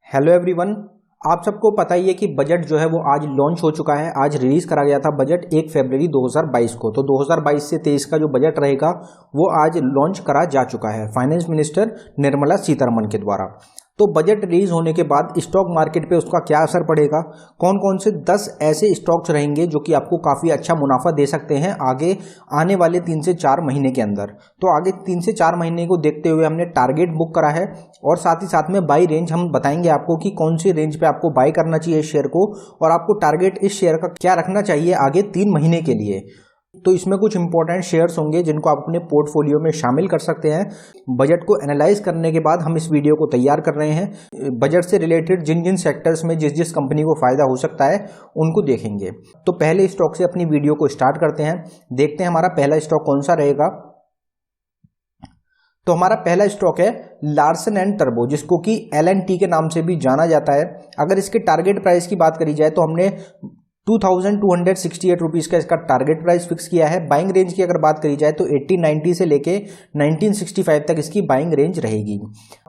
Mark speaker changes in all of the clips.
Speaker 1: Hello everyone. आप सबको पता ही है कि बजट जो है वो आज लॉन्च हो चुका है। आज रिलीज करा गया था बजट 1 फरवरी 2022 को। तो 2022 से 23 का जो बजट रहेगा वो आज लॉन्च करा जा चुका है फाइनेंस मिनिस्टर निर्मला सीतारमण के द्वारा। तो बजट रिलीज होने के बाद स्टॉक मार्केट पे उसका क्या असर पड़ेगा, कौन कौन से 10 ऐसे स्टॉक्स रहेंगे जो कि आपको काफ़ी अच्छा मुनाफा दे सकते हैं आगे आने वाले 3 से 4 महीने के अंदर। तो आगे 3 से 4 महीने को देखते हुए हमने टारगेट बुक करा है और साथ ही साथ में बाई रेंज हम बताएंगे आपको कि कौन सी रेंज पे आपको बाई करना चाहिए इस शेयर को और आपको टारगेट इस शेयर का क्या रखना चाहिए आगे 3 महीने के लिए। तो इसमें कुछ इंपॉर्टेंट शेयर्स होंगे जिनको आप अपने पोर्टफोलियो में शामिल कर सकते हैं। बजट को एनालाइज करने के बाद हम इस वीडियो को तैयार कर रहे हैं। बजट से रिलेटेड जिन जिन सेक्टर्स में जिस जिस कंपनी को फायदा हो सकता है उनको देखेंगे। तो पहले स्टॉक से अपनी वीडियो को स्टार्ट करते हैं। देखते हैं हमारा पहला स्टॉक कौन सा रहेगा। तो हमारा पहला स्टॉक है लार्सन एंड टर्बो, जिसको कि LNT के नाम से भी जाना जाता है। अगर इसके टारगेट प्राइस की बात करी जाए तो हमने 2268 रुपीज़ का इसका टारगेट प्राइस फिक्स किया है। बाइंग रेंज की अगर बात करी जाए तो 1890 से लेके 1965 तक इसकी बाइंग रेंज रहेगी।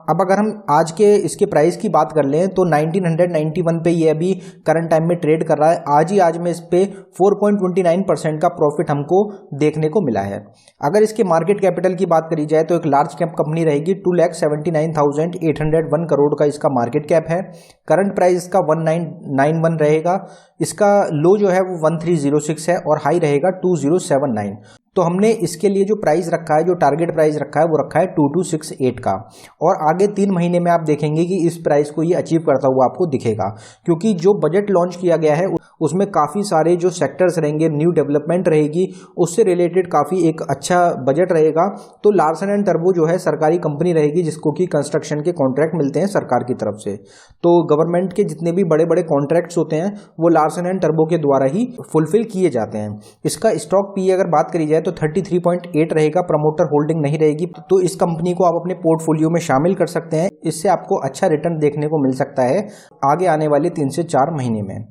Speaker 1: अब अगर हम आज के इसके प्राइस की बात कर लें तो 1991 पे ये अभी करंट टाइम में ट्रेड कर रहा है। आज में इस पे 4.29% का प्रॉफिट हमको देखने को मिला है। अगर इसके मार्केट कैपिटल की बात करी जाए तो एक लार्ज कैप कंपनी रहेगी। 2,79,801 करोड़ का इसका मार्केट कैप है। करंट प्राइस इसका 1991 रहेगा। इसका लो जो है वो 1306 है और हाई रहेगा 2079। तो हमने इसके लिए जो प्राइस रखा है, जो टारगेट प्राइस रखा है वो रखा है 2268 का। और आगे 3 महीने में आप देखेंगे कि इस प्राइस को ये अचीव करता हुआ आपको दिखेगा, क्योंकि जो बजट लॉन्च किया गया है उसमें काफ़ी सारे जो सेक्टर्स रहेंगे, न्यू डेवलपमेंट रहेगी, उससे रिलेटेड काफ़ी एक अच्छा बजट रहेगा। तो लार्सन एंड टर्बो जो है सरकारी कंपनी रहेगी जिसको कि कंस्ट्रक्शन के कॉन्ट्रैक्ट मिलते हैं सरकार की तरफ से। तो गवर्नमेंट के जितने भी बड़े बड़े कॉन्ट्रैक्ट्स होते हैं वो लार्सन एंड टर्बो के द्वारा ही फुलफिल किए जाते हैं। इसका स्टॉक पी अगर बात करी जाए तो 33.8 रहेगा। प्रमोटर होल्डिंग नहीं रहेगी। तो इस कंपनी को आप अपने पोर्टफोलियो में शामिल कर सकते हैं। इससे आपको अच्छा रिटर्न देखने को मिल सकता है आगे आने वाले 3 से 4 महीने में।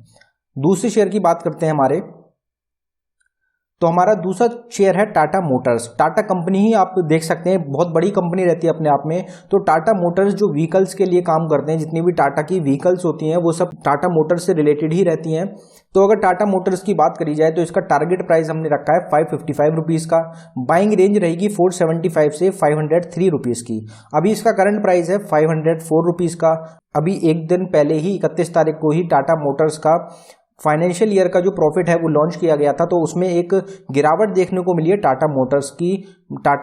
Speaker 1: दूसरे शेयर की बात करते हैं हमारे। तो हमारा दूसरा शेयर है टाटा मोटर्स। टाटा कंपनी ही आप देख सकते हैं बहुत बड़ी कंपनी रहती है अपने आप में। तो टाटा मोटर्स जो व्हीकल्स के लिए काम करते हैं, जितनी भी टाटा की व्हीकल्स होती हैं वो सब टाटा मोटर्स से रिलेटेड ही रहती हैं। तो अगर टाटा मोटर्स की बात करी जाए तो इसका टारगेट प्राइस हमने रखा है 555 रुपीज़ का। बाइंग रेंज रहेगी 475 से 503 रुपीज़ की। अभी इसका करंट प्राइस है 504 रुपीज़ का। अभी एक दिन पहले ही 31 तारीख को ही टाटा मोटर्स का फाइनेंशियल ईयर का जो प्रॉफिट है वो लॉन्च किया गया था। तो उसमें एक गिरावट देखने को मिली है टाटा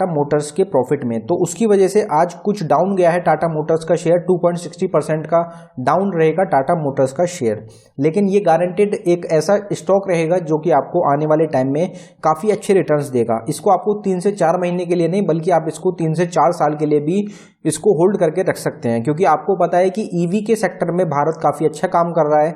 Speaker 1: मोटर्स के प्रॉफिट में। तो उसकी वजह से आज कुछ डाउन गया है टाटा मोटर्स का शेयर। 2.60% का डाउन रहेगा टाटा मोटर्स का शेयर। लेकिन ये गारंटेड एक ऐसा स्टॉक रहेगा जो कि आपको आने वाले टाइम में काफ़ी अच्छे रिटर्न्स देगा। इसको आपको 3 से 4 महीने के लिए नहीं बल्कि आप इसको 3 से 4 साल के लिए भी इसको होल्ड करके रख सकते हैं, क्योंकि आपको पता है कि ईवी के सेक्टर में भारत काफ़ी अच्छा काम कर रहा है।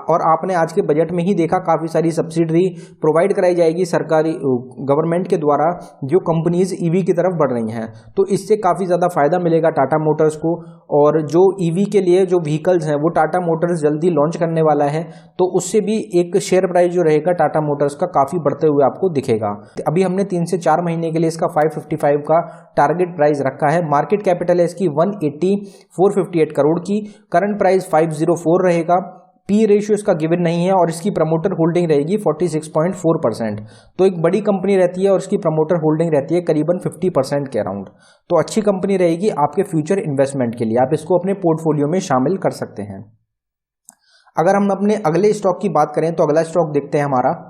Speaker 1: और आपने आज के बजट में ही देखा काफ़ी सारी सब्सिडी प्रोवाइड कराई जाएगी सरकारी गवर्नमेंट के द्वारा जो कंपनीज ईवी की तरफ बढ़ रही हैं। तो इससे काफ़ी ज़्यादा फायदा मिलेगा टाटा मोटर्स को। और जो ईवी के लिए जो व्हीकल्स हैं वो टाटा मोटर्स जल्दी लॉन्च करने वाला है। तो उससे भी एक शेयर प्राइस जो रहेगा टाटा मोटर्स का काफ़ी बढ़ते हुए आपको दिखेगा। अभी हमने 3 से 4 महीने के लिए इसका 555 का टारगेट प्राइस रखा है। मार्केट कैपिटल है इसकी 180,458 करोड़ की। करंट प्राइस 504 रहेगा। पी रेशियो इसका गिवन नहीं है और इसकी प्रमोटर होल्डिंग रहेगी 46.4%। तो एक बड़ी कंपनी रहती है और इसकी प्रमोटर होल्डिंग रहती है करीबन 50% के अराउंड। तो अच्छी कंपनी रहेगी आपके फ्यूचर इन्वेस्टमेंट के लिए। आप इसको अपने पोर्टफोलियो में शामिल कर सकते हैं। अगर हम अपने अगले स्टॉक की बात करें तो अगला स्टॉक देखते हैं हमारा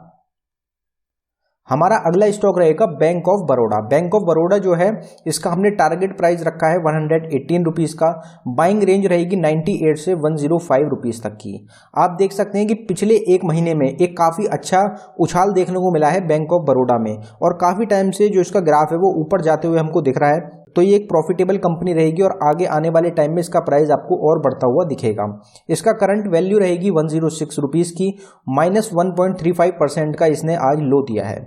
Speaker 1: अगला स्टॉक रहेगा bank of Baroda. Bank of Baroda जो है इसका हमने टारगेट प्राइस रखा है 118 रुपीज़ का। बाइंग रेंज रहेगी 98 से 105 रुपीज़ तक की। आप देख सकते हैं कि पिछले 1 महीने में एक काफ़ी अच्छा उछाल देखने को मिला है बैंक ऑफ बड़ौदा में और काफ़ी टाइम से जो इसका ग्राफ है वो ऊपर जाते हुए हमको दिख रहा है। तो ये एक प्रॉफिटेबल कंपनी रहेगी और आगे आने वाले टाइम में इसका प्राइस आपको और बढ़ता हुआ दिखेगा। इसका करंट वैल्यू रहेगी 106 रुपीज़ की। -1.35% का इसने आज लो दिया है।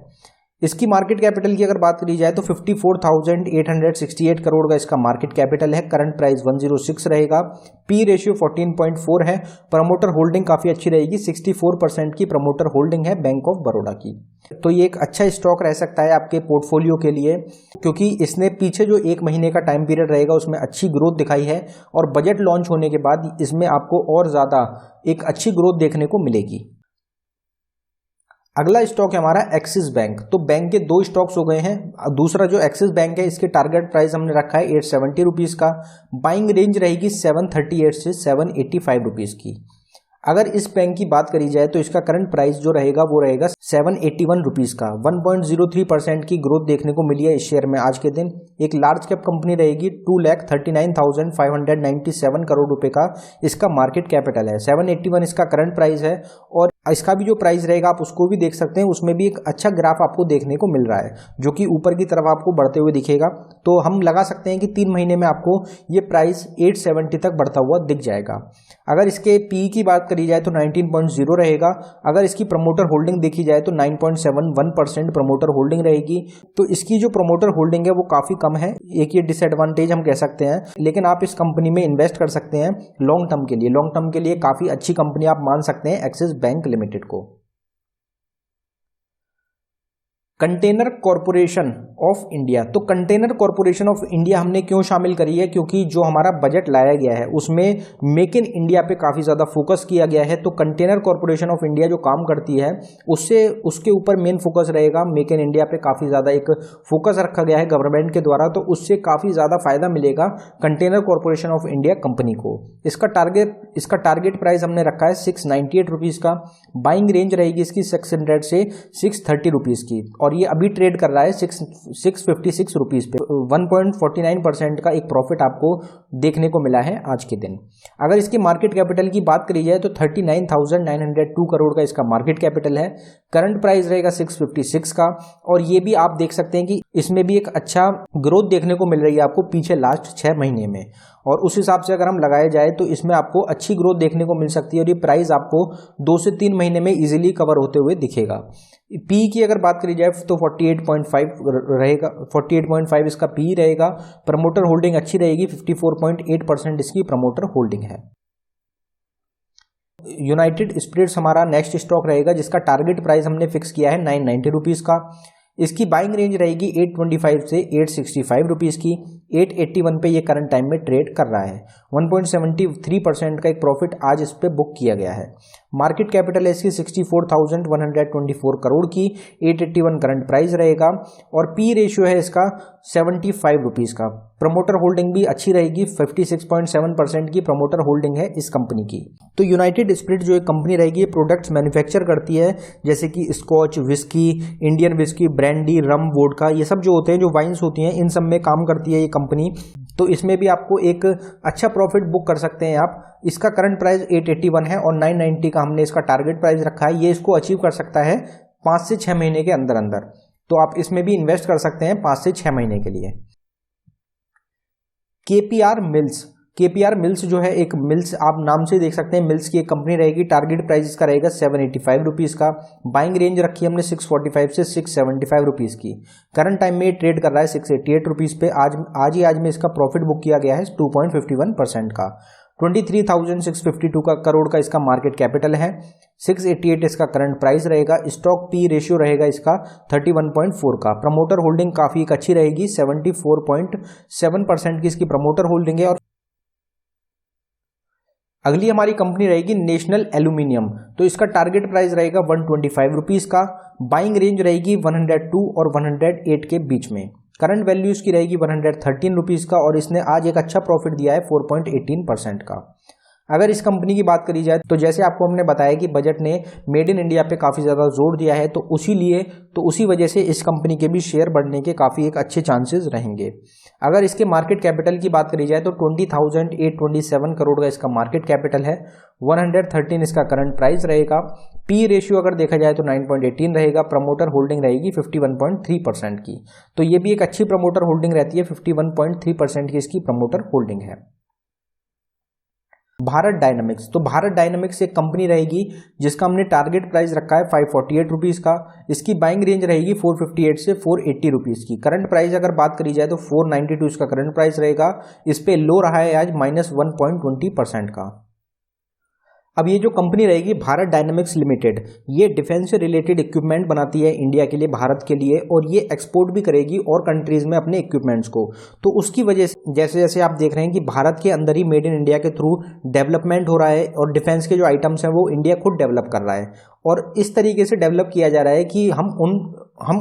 Speaker 1: इसकी मार्केट कैपिटल की अगर बात करी जाए तो 54,868 करोड़ का इसका मार्केट कैपिटल है। करंट प्राइस 106 रहेगा। पी रेशियो 14.4 है। प्रमोटर होल्डिंग काफ़ी अच्छी रहेगी, 64% की प्रमोटर होल्डिंग है बैंक ऑफ बड़ौदा की। तो ये एक अच्छा स्टॉक रह सकता है आपके पोर्टफोलियो के लिए, क्योंकि इसने पीछे जो 1 महीने का टाइम पीरियड रहेगा उसमें अच्छी ग्रोथ दिखाई है और बजट लॉन्च होने के बाद इसमें आपको और ज़्यादा एक अच्छी ग्रोथ देखने को मिलेगी। अगला स्टॉक है हमारा एक्सिस बैंक। तो बैंक के 2 स्टॉक्स हो गए हैं। दूसरा जो एक्सिस बैंक है इसके टारगेट प्राइस हमने रखा है 870 रुपीज़ का। बाइंग रेंज रहेगी 738 से 785 रुपीज़ की। अगर इस बैंक की बात करी जाए तो इसका करंट प्राइस जो रहेगा वो रहेगा 781 रुपीज़ का। 1.03% की ग्रोथ देखने को मिली है इस शेयर में आज के दिन। एक लार्ज कैप कंपनी रहेगी। 2,39,597 करोड़ रुपए का इसका मार्केट कैपिटल है। 781 इसका करंट प्राइस है और इसका भी जो प्राइस रहेगा आप उसको भी देख सकते हैं, उसमें भी एक अच्छा ग्राफ आपको देखने को मिल रहा है जो कि ऊपर की तरफ आपको बढ़ते हुए दिखेगा। तो हम लगा सकते हैं कि 3 महीने में आपको ये प्राइस 870 तक बढ़ता हुआ दिख जाएगा। अगर इसके पी की बात करी जाए तो 19.0 रहेगा। अगर इसकी प्रमोटर होल्डिंग देखी जाए तो 9.71% प्रमोटर होल्डिंग रहेगी। तो इसकी जो प्रमोटर होल्डिंग है वो काफ़ी कम है, एक ये डिसएडवांटेज हम कह सकते हैं। लेकिन आप इस कंपनी में इन्वेस्ट कर सकते हैं लॉन्ग टर्म के लिए। लॉन्ग टर्म के लिए काफ़ी अच्छी कंपनी आप मान सकते हैं एक्सिस बैंक लिमिटेड को। Container corporation of India. तो कंटेनर कॉरपोरेशन ऑफ इंडिया हमने क्यों शामिल करी है, क्योंकि जो हमारा बजट लाया गया है उसमें मेक इन इंडिया पे काफ़ी ज़्यादा फोकस किया गया है। तो कंटेनर कॉरपोरेशन ऑफ इंडिया जो काम करती है उससे उसके ऊपर मेन फोकस रहेगा। मेक इन इंडिया पे काफ़ी ज़्यादा एक फोकस रखा गया है गवर्नमेंट के द्वारा, तो उससे काफ़ी ज़्यादा फायदा मिलेगा container corporation of India company को। इसका टारगेट प्राइस हमने रखा है 698 रुपीज़ का। बाइंग रेंज रहेगी इसकी 600 से 630 रुपीज़ की और ये अभी ट्रेड कर रहा है 656 रुपीज़ पे। 1.49% का एक प्रॉफिट आपको देखने को मिला है आज के दिन। अगर इसकी मार्केट कैपिटल की बात करी जाए तो 39,902 करोड़ का इसका मार्केट कैपिटल है। करंट प्राइस रहेगा 656 का और ये भी आप देख सकते हैं कि इसमें भी एक अच्छा ग्रोथ देखने को मिल रही है आपको पीछे लास्ट 6 महीने में, और उस हिसाब से अगर हम लगाए जाए तो इसमें आपको अच्छी ग्रोथ देखने को मिल सकती है और ये प्राइस आपको 2 से 3 महीने में इजीली कवर होते हुए दिखेगा। पी की अगर बात करी जाए तो 48.5 रहेगा, 48.5 इसका पी रहेगा। प्रमोटर होल्डिंग अच्छी रहेगी, 54.8% इसकी प्रमोटर होल्डिंग है। यूनाइटेड स्पिरिट्स हमारा नेक्स्ट स्टॉक रहेगा जिसका टारगेट प्राइस हमने फिक्स किया है 990 रुपीज़ का। इसकी बाइंग रेंज रहेगी 825 से 865 रुपीज़ की। 881 पे ये करंट टाइम में ट्रेड कर रहा है। 1.73% का एक प्रॉफिट आज इस पे बुक किया गया है। मार्केट कैपिटल है इसकी 64,124 करोड़ की। 881 करंट प्राइस रहेगा और पी रेशियो है इसका 75 रुपीज़ का। प्रमोटर होल्डिंग भी अच्छी रहेगी, 56.7% की प्रमोटर होल्डिंग है इस कंपनी की। तो यूनाइटेड स्पिरिट जो एक कंपनी रहेगी ये प्रोडक्ट्स मैन्युफैक्चर करती है जैसे कि Scotch, whisky, Indian whisky, brandy, rum, vodka, ये सब जो होते हैं, जो वाइन्स होती हैं, इन सब में काम करती है ये कंपनी। तो इसमें भी आपको एक अच्छा प्रॉफिट बुक कर सकते हैं आप। इसका करंट प्राइस 881 है और 990 का हमने इसका टारगेट प्राइस रखा है। ये इसको अचीव कर सकता है 5 से 6 महीने के अंदर अंदर। तो आप इसमें भी इन्वेस्ट कर सकते हैं 5 से 6 महीने के लिए। केपीआर मिल्स जो है एक मिल्स, आप नाम से देख सकते हैं, मिल्स की एक कंपनी रहेगी। टारगेट प्राइस इसका रहेगा 785 रुपीज़ का। बाइंग रेंज रखी है हमने 645 से 675 रुपीज़ की। करंट टाइम में ट्रेड कर रहा है 688 रुपीज़ पे। आज में इसका प्रॉफिट बुक किया गया है 2.51% का। 23,652 करोड़ का इसका मार्केट कैपिटल है। 688 इसका करंट प्राइस रहेगा। स्टॉक पी रेशियो रहेगा इसका 31.4 का। प्रमोटर होल्डिंग काफ़ी एक अच्छी रहेगी, 74.7% की इसकी प्रमोटर होल्डिंग है। और अगली हमारी कंपनी रहेगी नेशनल एल्यूमिनियम। तो इसका टारगेट प्राइस रहेगा 125 रुपीज़ का। बाइंग रेंज रहेगी 102 और 108 के बीच में। करंट वैल्यू इसकी रहेगी 113 रुपीज़ का और इसने आज एक अच्छा प्रॉफिट दिया है 4.18% का। अगर इस कंपनी की बात करी जाए तो जैसे आपको हमने बताया कि बजट ने मेड इन इंडिया पे काफ़ी ज़्यादा जोर दिया है, तो उसी वजह से इस कंपनी के भी शेयर बढ़ने के काफ़ी एक अच्छे चांसेस रहेंगे। अगर इसके मार्केट कैपिटल की बात करी जाए तो 20,827 करोड़ का इसका मार्केट कैपिटल है। 113 इसका करंट प्राइस रहेगा। पी रेशियो अगर देखा जाए तो 9.18 रहेगा। प्रमोटर होल्डिंग रहेगी 51.3% की। तो ये भी एक अच्छी प्रमोटर होल्डिंग रहती है, 51.3% की इसकी प्रमोटर होल्डिंग है। भारत डायनामिक्स। तो भारत डायनामिक्स एक कंपनी रहेगी जिसका हमने टारगेट प्राइस रखा है 548 रुपीज़ का। इसकी बाइंग रेंज रहेगी 458 से 480 रुपीज़ की। करंट प्राइस अगर बात करी जाए तो 492 इसका करंट प्राइस रहेगा। इस पे लो रहा है आज -1.20% का। अब ये जो कंपनी रहेगी भारत डायनामिक्स लिमिटेड, ये डिफेंस से रिलेटेड इक्विपमेंट बनाती है इंडिया के लिए, भारत के लिए, और ये एक्सपोर्ट भी करेगी और कंट्रीज में अपने इक्विपमेंट्स को। तो उसकी वजह से जैसे जैसे आप देख रहे हैं कि भारत के अंदर ही मेड इन इंडिया के थ्रू डेवलपमेंट हो रहा है और डिफेंस के जो आइटम्स हैं वो इंडिया खुद डेवलप कर रहा है, और इस तरीके से डेवलप किया जा रहा है कि हम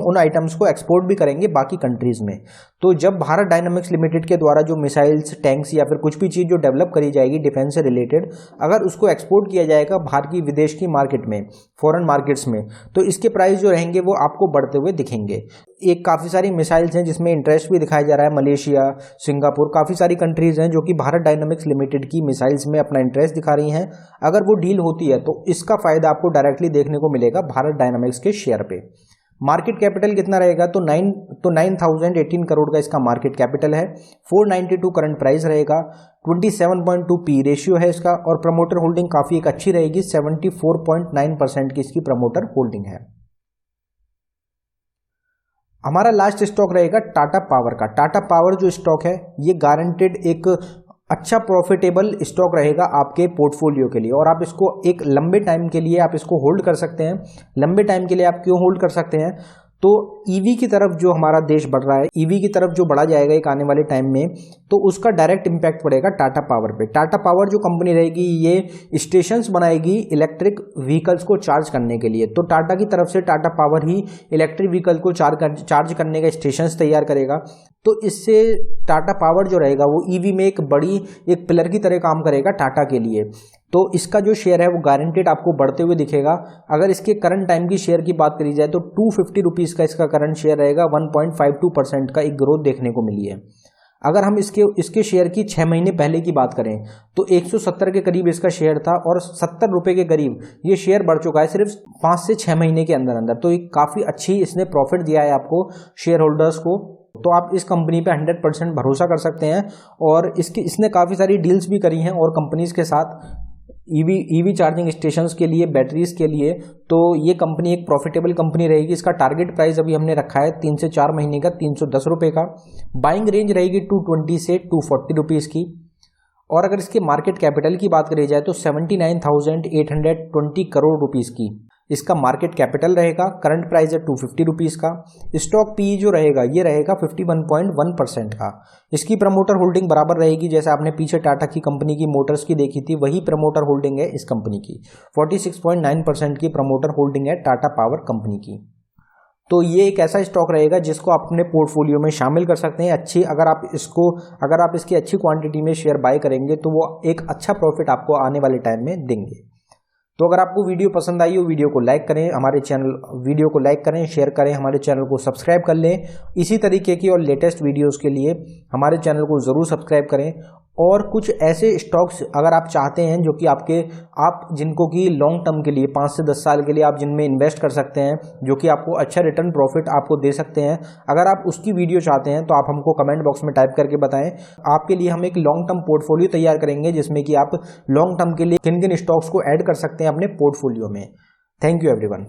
Speaker 1: उन आइटम्स को एक्सपोर्ट भी करेंगे बाकी कंट्रीज में। तो जब भारत डायनामिक्स लिमिटेड के द्वारा जो मिसाइल्स, टैंक्स या फिर कुछ भी चीज़ जो डेवलप करी जाएगी डिफेंस से रिलेटेड, अगर उसको एक्सपोर्ट किया जाएगा बाहर की विदेश की मार्केट में, फॉरेन मार्केट्स में, तो इसके प्राइस जो रहेंगे वो आपको बढ़ते हुए दिखेंगे। एक काफ़ी सारी मिसाइल्स हैं जिसमें इंटरेस्ट भी दिखाया जा रहा है, मलेशिया, सिंगापुर, काफ़ी सारी कंट्रीज़ हैं जो कि भारत डायनामिक्स लिमिटेड की मिसाइल्स में अपना इंटरेस्ट दिखा रही हैं। अगर वो डील होती है तो इसका फ़ायदा आपको डायरेक्टली देखने को मिलेगा भारत डायनामिक्स के शेयर पे। मार्केट कैपिटल कितना रहेगा तो 9,018 करोड़ का इसका मार्केट कैपिटल है। 492 करंट प्राइस रहेगा। 27.2 पी रेशियो है इसका, और प्रमोटर होल्डिंग काफ़ी एक अच्छी रहेगी, 74.9% की इसकी प्रमोटर होल्डिंग है। हमारा लास्ट स्टॉक रहेगा टाटा पावर का। टाटा पावर जो स्टॉक है ये गारंटेड एक अच्छा प्रॉफिटेबल स्टॉक रहेगा आपके पोर्टफोलियो के लिए, और आप इसको एक लंबे टाइम के लिए आप इसको होल्ड कर सकते हैं। लंबे टाइम के लिए आप क्यों होल्ड कर सकते हैं, तो ईवी की तरफ जो हमारा देश बढ़ रहा है, ईवी की तरफ जो बढ़ा जाएगा एक आने वाले टाइम में, तो उसका डायरेक्ट इम्पैक्ट पड़ेगा टाटा पावर पे। टाटा पावर जो कंपनी रहेगी ये स्टेशंस बनाएगी इलेक्ट्रिक व्हीकल्स को चार्ज करने के लिए। तो टाटा की तरफ से टाटा पावर ही इलेक्ट्रिक व्हीकल को चार्ज करने का स्टेशंस तैयार करेगा। तो इससे टाटा पावर जो रहेगा वो ईवी में एक पिलर की तरह काम करेगा टाटा के लिए। तो इसका जो शेयर है वो गारंटेड आपको बढ़ते हुए दिखेगा। अगर इसके करंट टाइम की शेयर की बात करी जाए तो 250 रुपीज़ का इसका करंट शेयर रहेगा। 1.52% का एक ग्रोथ देखने को मिली है। अगर हम इसके शेयर की 6 महीने पहले की बात करें तो 170 के करीब इसका शेयर था, और 70 रुपये के करीब ये शेयर बढ़ चुका है सिर्फ 5 से 6 महीने के अंदर अंदर। तो एक काफ़ी अच्छी इसने प्रॉफिट दिया है आपको शेयर होल्डर्स को। तो आप इस कंपनी पे 100% भरोसा कर सकते हैं, और इसने काफ़ी सारी डील्स भी करी हैं और कंपनीज के साथ, ईवी चार्जिंग स्टेशंस के लिए, बैटरीज के लिए। तो ये कंपनी एक प्रॉफिटेबल कंपनी रहेगी। इसका टारगेट प्राइस अभी हमने रखा है 3 से 4 महीने का 310 रुपये का। बाइंग रेंज रहेगी 220 से 240 रुपीज़ की। और अगर इसके मार्केट कैपिटल की बात करी जाए तो 79,820 करोड़ रुपीज़ की इसका मार्केट कैपिटल रहेगा। करंट प्राइस है 250 रुपीज़ का। स्टॉक पी जो रहेगा ये रहेगा 51.1% का। इसकी प्रमोटर होल्डिंग बराबर रहेगी, जैसे आपने पीछे टाटा की कंपनी की मोटर्स की देखी थी, वही प्रमोटर होल्डिंग है इस कंपनी की। 46.9% की प्रमोटर होल्डिंग है टाटा पावर कंपनी की। तो ये एक ऐसा स्टॉक रहेगा जिसको आप अपने पोर्टफोलियो में शामिल कर सकते हैं। अगर आप इसकी अच्छी क्वांटिटी में शेयर बाय करेंगे तो वो एक अच्छा प्रॉफिट आपको आने वाले टाइम में देंगे। तो अगर आपको वीडियो पसंद आई हो, वीडियो को लाइक करें, वीडियो को लाइक करें, शेयर करें, हमारे चैनल को सब्सक्राइब कर लें। इसी तरीके की और लेटेस्ट वीडियोस के लिए हमारे चैनल को ज़रूर सब्सक्राइब करें। और कुछ ऐसे स्टॉक्स अगर आप चाहते हैं जो कि आप जिनको कि लॉन्ग टर्म के लिए 5 से 10 साल के लिए आप जिनमें इन्वेस्ट कर सकते हैं, जो कि आपको अच्छा रिटर्न प्रॉफिट आपको दे सकते हैं, अगर आप उसकी वीडियो चाहते हैं तो आप हमको कमेंट बॉक्स में टाइप करके बताएं। आपके लिए हम एक लॉन्ग टर्म पोर्टफोलियो तैयार करेंगे जिसमें कि आप लॉन्ग टर्म के लिए किन किन स्टॉक्स को ऐड कर सकते हैं अपने पोर्टफोलियो में। Thank you everyone.